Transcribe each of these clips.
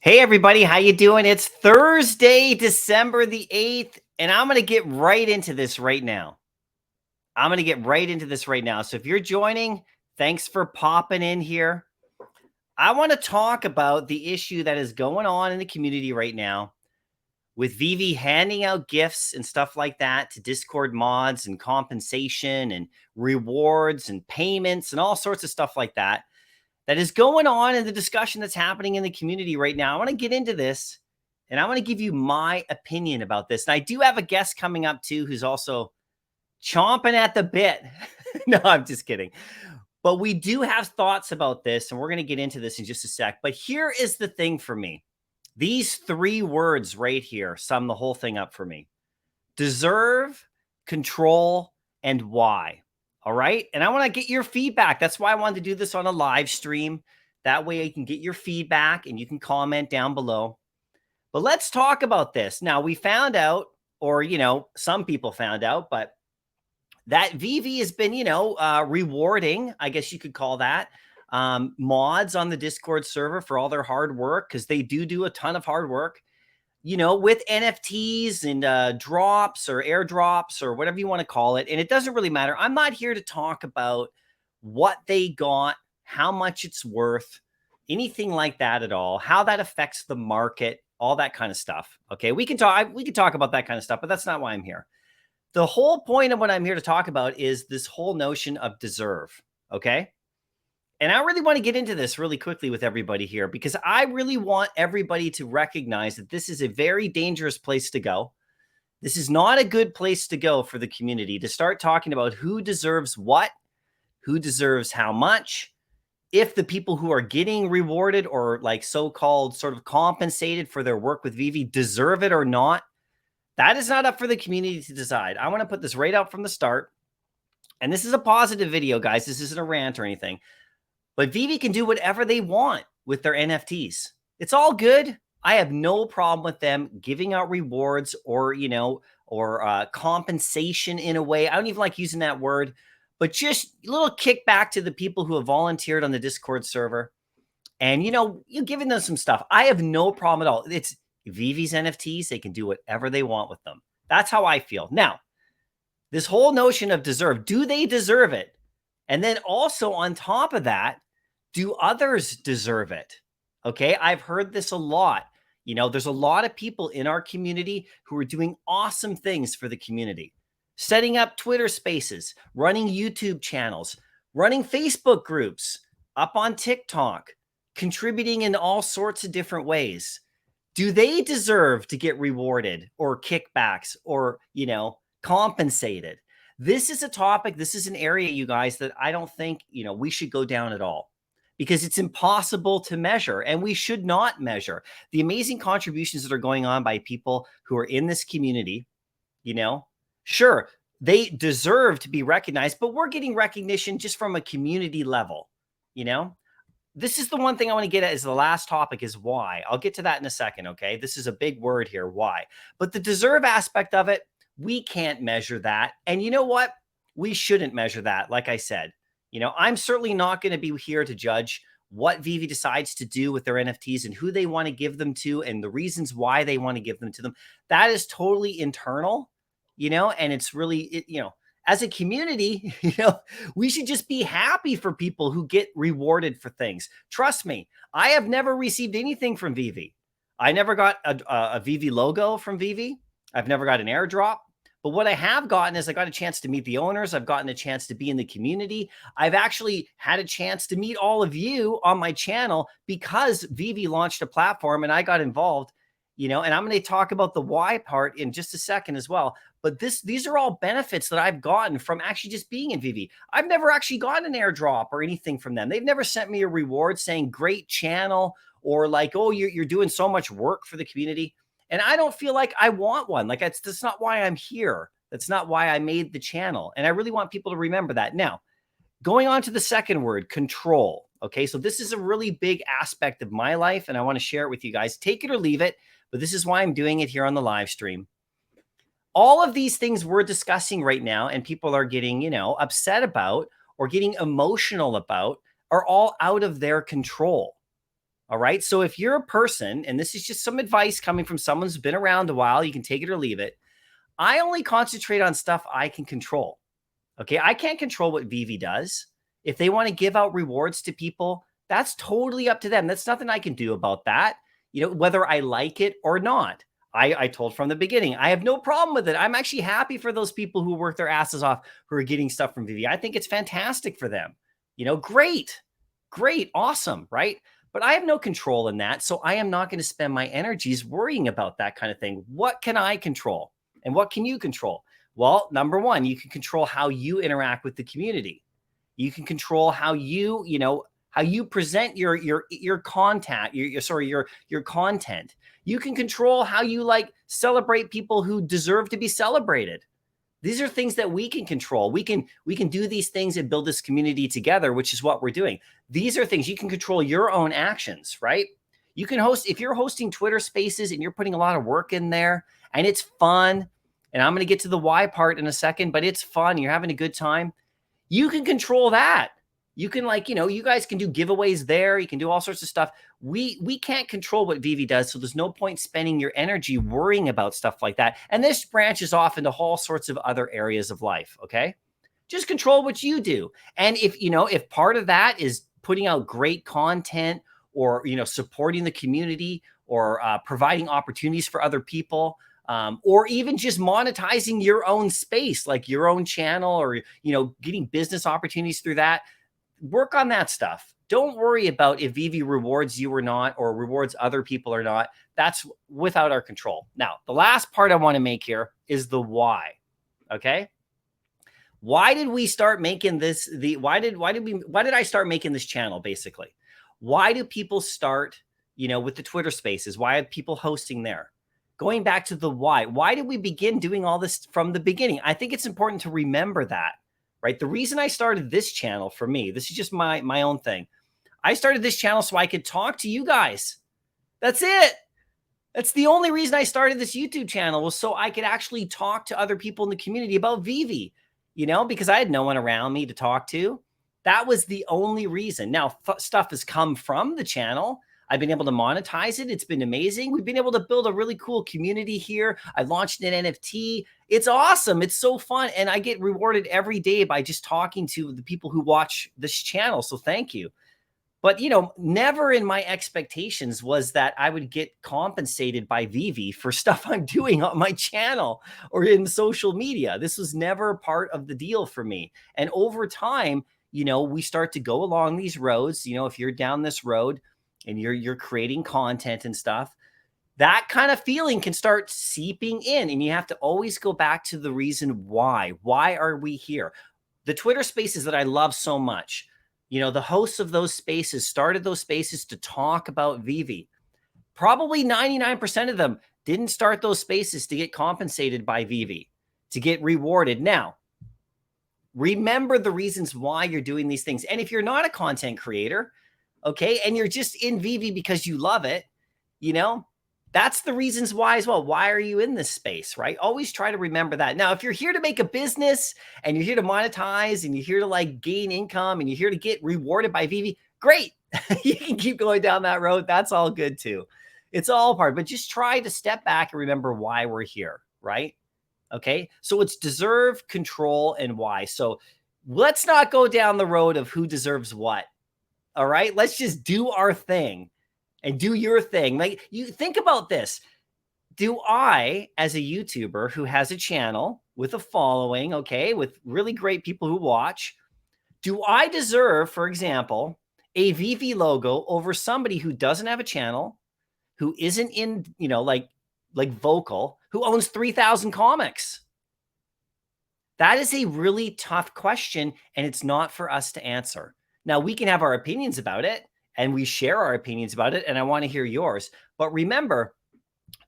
Hey everybody, how you doing? It's Thursday, December the 8th, and I'm going to get right into this right now. So if you're joining, thanks for popping in here. I want to talk about the issue that is going on in the community right now with Veve handing out gifts and stuff like that to Discord mods and compensation and rewards and payments and all sorts of stuff like that. That is going on in the discussion that's happening in the community right now. I want to get into this and I want to give you my opinion about this. And I do have a guest coming up too who's also chomping at the bit. No, I'm just kidding. But we do have thoughts about this and we're going to get into this in just a sec. But here is the thing for me. These three words right here sum the whole thing up for me: deserve, control, and why. All right. And I want to get your feedback. That's why I wanted to do this on a live stream. That way I can get your feedback and you can comment down below. But let's talk about this. Now, we found out, or, some people found out, but that Veve has been, rewarding, I guess you could call that, mods on the Discord server for all their hard work, because they do a ton of hard work, with NFTs and drops or airdrops or whatever you want to call it. And it doesn't really matter. I'm not here to talk about what they got, how much it's worth, anything like that at all, how that affects the market, all that kind of stuff. Okay, we can talk about that kind of stuff, but that's not why I'm here. The whole point of what I'm here to talk about is this whole notion of deserve. Okay. And I really want to get into this really quickly with everybody here, because I really want everybody to recognize that this is a very dangerous place to go. This is not a good place to go for the community, to start talking about who deserves what, who deserves how much, if the people who are getting rewarded or like so-called sort of compensated for their work with Veve deserve it or not. That is not up for the community to decide. I want to put this right out from the start. And this is a positive video, guys. This isn't a rant or anything. But Veve can do whatever they want with their NFTs. It's all good. I have no problem with them giving out rewards or, compensation in a way. I don't even like using that word, but just a little kickback to the people who have volunteered on the Discord server. And, you're giving them some stuff. I have no problem at all. It's Veve's NFTs. They can do whatever they want with them. That's how I feel. Now, this whole notion of deserve, do they deserve it? And then also on top of that, do others deserve it? Okay, I've heard this a lot. There's a lot of people in our community who are doing awesome things for the community, setting up Twitter spaces, running YouTube channels, running Facebook groups, up on TikTok, contributing in all sorts of different ways. Do they deserve to get rewarded or kickbacks or, compensated? This is a topic, this is an area, you guys, that I don't think, we should go down at all, because it's impossible to measure, and we should not measure the amazing contributions that are going on by people who are in this community. Sure, they deserve to be recognized, but we're getting recognition just from a community level. This is the one thing I want to get at, is the last topic, is why. I'll get to that in a second. Okay. This is a big word here, why. But the deserve aspect of it, we can't measure that. And you know what? We shouldn't measure that. Like I said, I'm certainly not going to be here to judge what Veve decides to do with their NFTs and who they want to give them to and the reasons why they want to give them to them. That is totally internal, and it's really, as a community, we should just be happy for people who get rewarded for things. Trust me, I have never received anything from Veve. I never got a Veve logo from Veve. I've never got an airdrop. But what I have gotten is I got a chance to meet the owners. I've gotten a chance to be in the community. I've actually had a chance to meet all of you on my channel because Veve launched a platform and I got involved, and I'm going to talk about the why part in just a second as well. But these are all benefits that I've gotten from actually just being in Veve. I've never actually gotten an airdrop or anything from them. They've never sent me a reward saying great channel or like, oh, you're doing so much work for the community. And I don't feel like I want one. Like that's not why I'm here. That's not why I made the channel. And I really want people to remember that. Now, going on to the second word, control. Okay, so this is a really big aspect of my life, and I want to share it with you guys. Take it or leave it, but this is why I'm doing it here on the live stream. All of these things we're discussing right now and people are getting, upset about or getting emotional about are all out of their control. All right. So if you're a person, and this is just some advice coming from someone who's been around a while, you can take it or leave it. I only concentrate on stuff I can control. Okay. I can't control what Veve does. If they want to give out rewards to people, that's totally up to them. That's nothing I can do about that, whether I like it or not. I told from the beginning, I have no problem with it. I'm actually happy for those people who work their asses off who are getting stuff from Veve. I think it's fantastic for them. Great, awesome, right? But I have no control in that. So I am not going to spend my energies worrying about that kind of thing. What can I control? And what can you control? Well, number one, you can control how you interact with the community. You can control how how you present your content, your content. You can control how you celebrate people who deserve to be celebrated. These are things that we can control. We can do these things and build this community together, which is what we're doing. These are things you can control your own actions, right? You can host, if you're hosting Twitter Spaces and you're putting a lot of work in there and it's fun, and I'm going to get to the why part in a second, but it's fun, you're having a good time, you can control that. You can you guys can do giveaways there. You can do all sorts of stuff. We can't control what Veve does. So there's no point spending your energy worrying about stuff like that. And this branches off into all sorts of other areas of life. Okay. Just control what you do. And if part of that is putting out great content or, supporting the community or providing opportunities for other people, or even just monetizing your own space, like your own channel or, getting business opportunities through that, work on that stuff. Don't worry about if Veve rewards you or not, or rewards other people or not. That's without our control. Now, the last part I want to make here is the why. Okay. Why did we start making this? Why did I start making this channel? Basically, why do people start, with the Twitter Spaces? Why are people hosting there? Going back to the why did we begin doing all this from the beginning? I think it's important to remember that. Right. The reason I started this channel, for me, this is just my own thing. I started this channel so I could talk to you guys. That's it. That's the only reason I started this YouTube channel, was so I could actually talk to other people in the community about Veve, because I had no one around me to talk to. That was the only reason. Now, stuff has come from the channel. I've been able to monetize it. It's been amazing. We've been able to build a really cool community here. I launched an NFT. It's awesome. It's so fun. And I get rewarded every day by just talking to the people who watch this channel. So thank you. But, never in my expectations was that I would get compensated by Veve for stuff I'm doing on my channel or in social media. This was never part of the deal for me. And over time, we start to go along these roads. If you're down this road and you're creating content and stuff, that kind of feeling can start seeping in, and you have to always go back to the reason why. Why are we here? The Twitter Spaces that I love so much, the hosts of those spaces started those spaces to talk about Veve. Probably 99% of them didn't start those spaces to get compensated by Veve, to get rewarded. Now, remember the reasons why you're doing these things. And if you're not a content creator, okay, and you're just in Veve because you love it, that's the reasons why as well. Why are you in this space, right? Always try to remember that. Now, if you're here to make a business and you're here to monetize and you're here to gain income and you're here to get rewarded by Veve, great. You can keep going down that road. That's all good too. It's all part, but just try to step back and remember why we're here, right? Okay. So it's deserve, control, and why. So let's not go down the road of who deserves what. All right. Let's just do our thing. And do your thing. You think about this. Do I, as a YouTuber who has a channel with a following, okay, with really great people who watch, do I deserve, for example, a Veve logo over somebody who doesn't have a channel, who isn't in, like vocal, who owns 3,000 comics? That is a really tough question, and it's not for us to answer. Now, we can have our opinions about it, and we share our opinions about it, and I want to hear yours. But remember,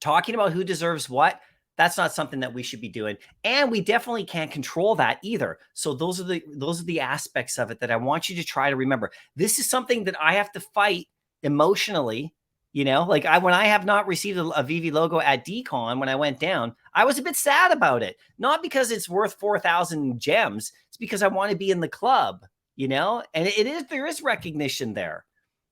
talking about who deserves what, that's not something that we should be doing. And we definitely can't control that either. So those are the aspects of it that I want you to try to remember. This is something that I have to fight emotionally. When I have not received a Veve logo at DCon when I went down, I was a bit sad about it. Not because it's worth 4,000 gems. It's because I want to be in the club, and there is recognition there.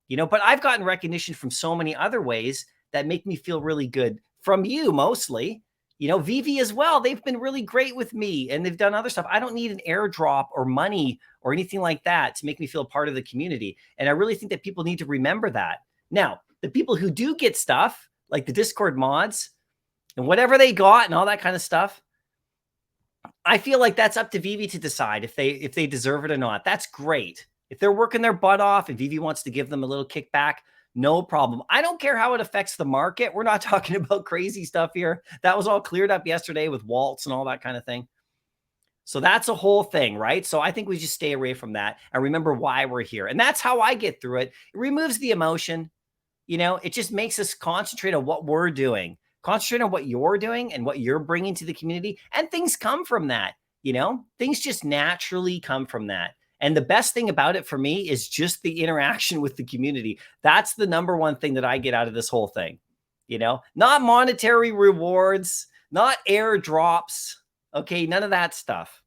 But I've gotten recognition from so many other ways that make me feel really good from you mostly. Veve as well. They've been really great with me and they've done other stuff. I don't need an airdrop or money or anything like that to make me feel part of the community. And I really think that people need to remember that. Now, the people who do get stuff like the Discord mods and whatever they got and all that kind of stuff, I feel like that's up to Veve to decide if they deserve it or not. That's great. If they're working their butt off and Veve wants to give them a little kickback, no problem. I don't care how it affects the market. We're not talking about crazy stuff here. That was all cleared up yesterday with Waltz and all that kind of thing. So that's a whole thing, right? So I think we just stay away from that and remember why we're here. And that's how I get through it. It removes the emotion. It just makes us concentrate on what we're doing. Concentrate on what you're doing and what you're bringing to the community. And things come from that. Things just naturally come from that. And the best thing about it for me is just the interaction with the community. That's the number one thing that I get out of this whole thing. Not monetary rewards, not airdrops. Okay, none of that stuff.